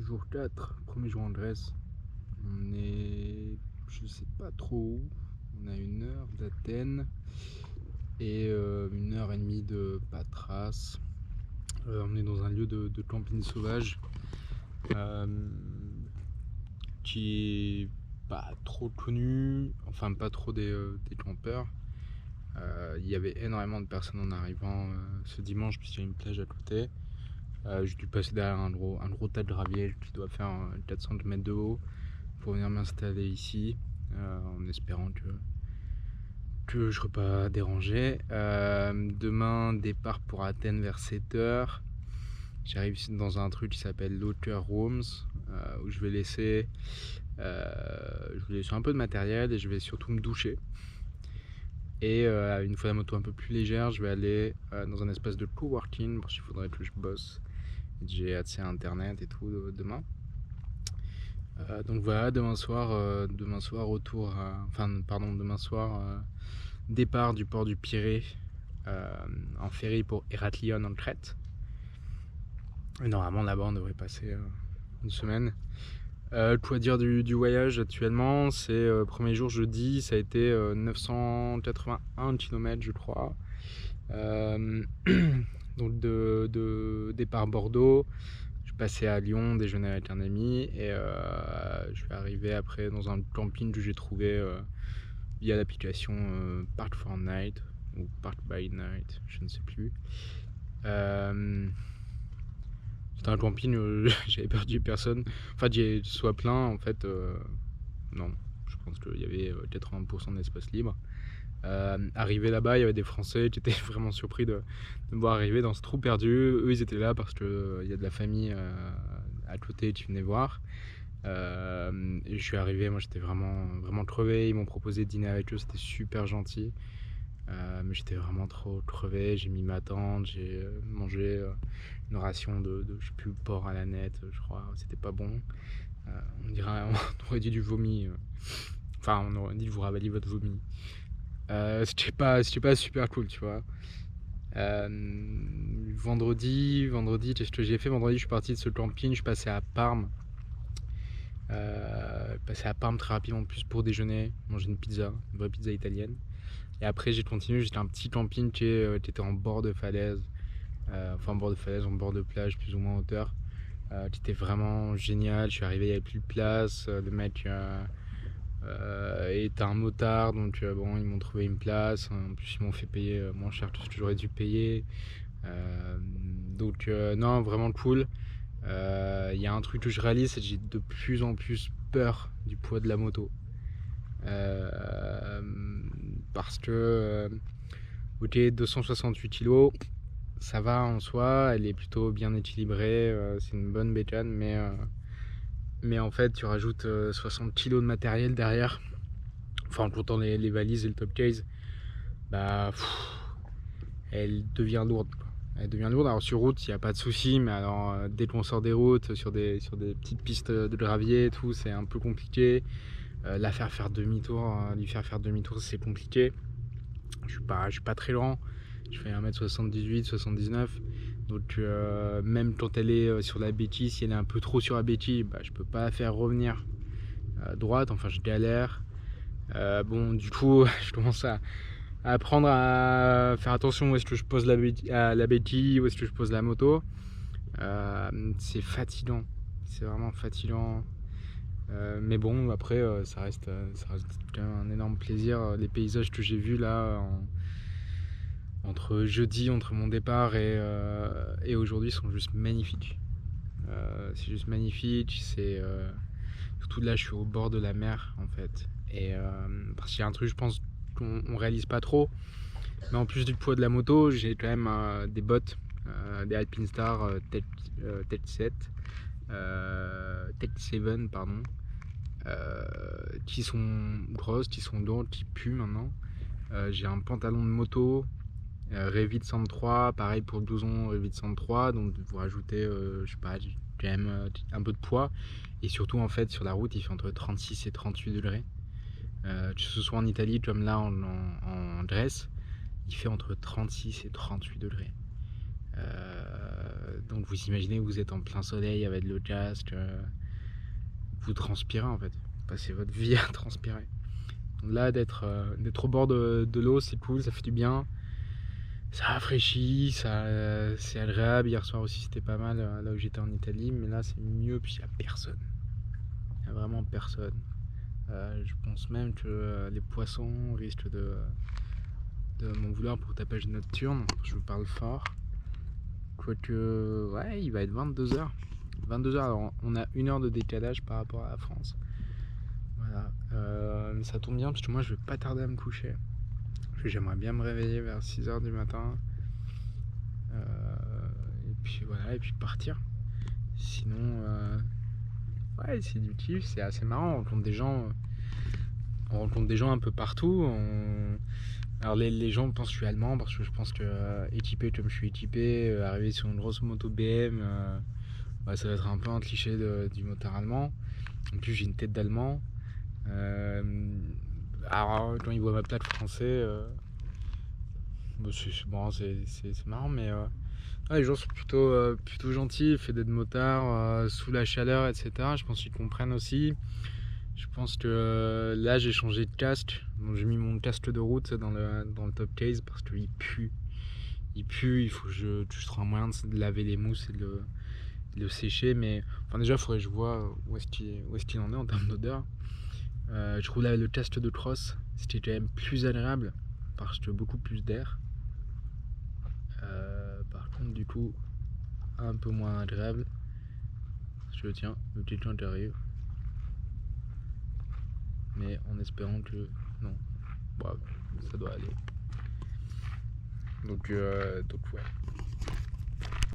Jour 4, premier jour en Grèce. On est, je sais pas trop où. On a 1 heure d'Athènes et 1 heure et demie de Patras. On est dans un lieu de camping sauvage euh, qui est pas trop connu, enfin pas trop des campeurs. Il y avait énormément de personnes en arrivant ce dimanche puisqu'il y a une plage à côté. J'ai dû passer derrière un gros tas de gravier qui doit faire 400 mètres de haut pour venir m'installer ici, en espérant que je ne serai pas dérangé. Demain, départ pour Athènes vers 7 h. J'arrive dans un truc qui s'appelle Locker Rooms, où je vais laisser un peu de matériel et je vais surtout me doucher. Et une fois la moto un peu plus légère, je vais aller dans un espace de coworking parce qu'il faudrait que je bosse. J'ai accès à internet et tout demain. Donc voilà, demain soir départ du port du Pirée en ferry pour Héraklion en Crète. Et normalement là-bas on devrait passer une semaine. Quoi dire du voyage actuellement, c'est premier jour jeudi, ça a été 981 km je crois. Donc de départ Bordeaux, je passais à Lyon, déjeuner avec un ami et je vais arriver après dans un camping que j'ai trouvé via l'application Park for Night ou Park by Night, je ne sais plus. C'était un camping où j'avais perdu personne. Enfin, soit plein en fait. Non, je pense qu'il y avait 80% d'espace libre. Arrivé là-bas, il y avait des Français qui étaient vraiment surpris de me voir arriver dans ce trou perdu. Eux, ils étaient là parce qu'il y a de la famille à côté qui venait voir. Et je suis arrivé, moi j'étais vraiment crevé. Ils m'ont proposé de dîner avec eux, c'était super gentil. Mais j'étais vraiment trop crevé. J'ai mis ma tente, j'ai mangé une ration de je sais plus, porc à la nette, je crois. C'était pas bon. On aurait dit du vomi. Enfin, on aurait dit de vous ravaler votre vomi. C'était pas super cool, tu vois. Vendredi, qu'est-ce que j'ai fait? Vendredi, je suis parti de ce camping, je suis passé à Parme. Passé à Parme très rapidement, en plus pour déjeuner, manger une vraie pizza italienne. Et après, j'ai continué, j'étais un petit camping qui était en bord de falaise. En bord de falaise, en bord de plage, plus ou moins en hauteur. Qui était vraiment génial. Je suis arrivé, il n'y avait plus de place. Le mec était un motard, donc bon, ils m'ont trouvé une place. En plus, ils m'ont fait payer moins cher que ce que j'aurais dû payer. Donc non, vraiment cool. Il y a un truc que je réalise, c'est que j'ai de plus en plus peur du poids de la moto. Parce que ok, 268 kg, ça va en soi, elle est plutôt bien équilibrée, c'est une bonne bécane, mais en fait tu rajoutes 60 kg de matériel derrière, enfin en comptant les valises et le top case, bah elle devient lourde. Elle devient lourde. Alors sur route, il n'y a pas de souci, mais alors dès qu'on sort des routes, sur des petites pistes de gravier et tout, c'est un peu compliqué. La faire faire demi-tour, lui faire faire demi-tour, c'est compliqué. Je suis pas très grand. Je fais 1m78, 79. Donc même quand elle est sur la béquille, si elle est un peu trop sur la béquille, bah, je peux pas la faire revenir à droite. Enfin, je galère. Bon, du coup, je commence à apprendre à faire attention où est-ce que je pose la béquille, où est-ce que je pose la moto. C'est fatigant. C'est vraiment fatigant. Mais bon, après, ça reste quand même un énorme plaisir. Les paysages que j'ai vus là, entre mon départ et aujourd'hui, sont juste magnifiques. C'est juste magnifique. Surtout là, je suis au bord de la mer en fait. Et parce qu'il y a un truc, je pense, qu'on réalise pas trop. Mais en plus du poids de la moto, j'ai quand même des bottes, des Alpinestar Tech 7, Tech 7 pardon, qui sont grosses, qui sont lourdes, qui puent maintenant. J'ai un pantalon de moto Revit 103, pareil pour le blouson Revit 103, donc vous rajoutez, je sais pas, quand même un peu de poids. Et surtout en fait sur la route, il fait entre 36 et 38 degrés. Que ce soit en Italie comme là en Grèce, il fait entre 36 et 38 degrés. Donc vous imaginez que vous êtes en plein soleil avec de l'eau chaste, vous transpirez en fait, vous passez votre vie à transpirer. Donc là d'être au bord de l'eau, c'est cool, ça fait du bien, ça rafraîchit, c'est agréable. Hier soir aussi c'était pas mal là où j'étais en Italie, mais là c'est mieux puis il n'y a personne, il n'y a vraiment personne. Je pense même que les poissons risquent de m'en vouloir pour tapage nocturne, je vous parle fort. Quoique, ouais, il va être 22h. 22h, alors on a 1 heure de décalage par rapport à la France. Voilà, mais ça tombe bien parce que moi je vais pas tarder à me coucher. Parce que j'aimerais bien me réveiller vers 6h du matin. Et puis voilà, et puis partir. Sinon, ouais, c'est du kiff, c'est assez marrant. On rencontre des gens un peu partout. Alors les gens pensent que je suis allemand parce que je pense que équipé comme je suis équipé, arriver sur une grosse moto BM, bah, ça va être un peu un cliché du motard allemand. En plus j'ai une tête d'allemand. Alors quand ils voient ma plaque français, bah, c'est bon, c'est marrant, mais ouais, les gens sont plutôt gentils, fait d'être motard sous la chaleur, etc. Je pense qu'ils comprennent aussi. Je pense que là j'ai changé de casque, donc j'ai mis mon casque de route dans le top case parce qu'il pue. Il pue, il faut que je trouve un moyen de laver les mousses et de le sécher, mais enfin déjà il faudrait que je vois où est-ce qu'il en est en termes d'odeur. Je trouve là le casque de cross, c'était quand même plus agréable parce que beaucoup plus d'air. Par contre du coup un peu moins agréable. Je tiens, le petit joint arrive. Mais en espérant que non, bon, ça doit aller. Donc ouais.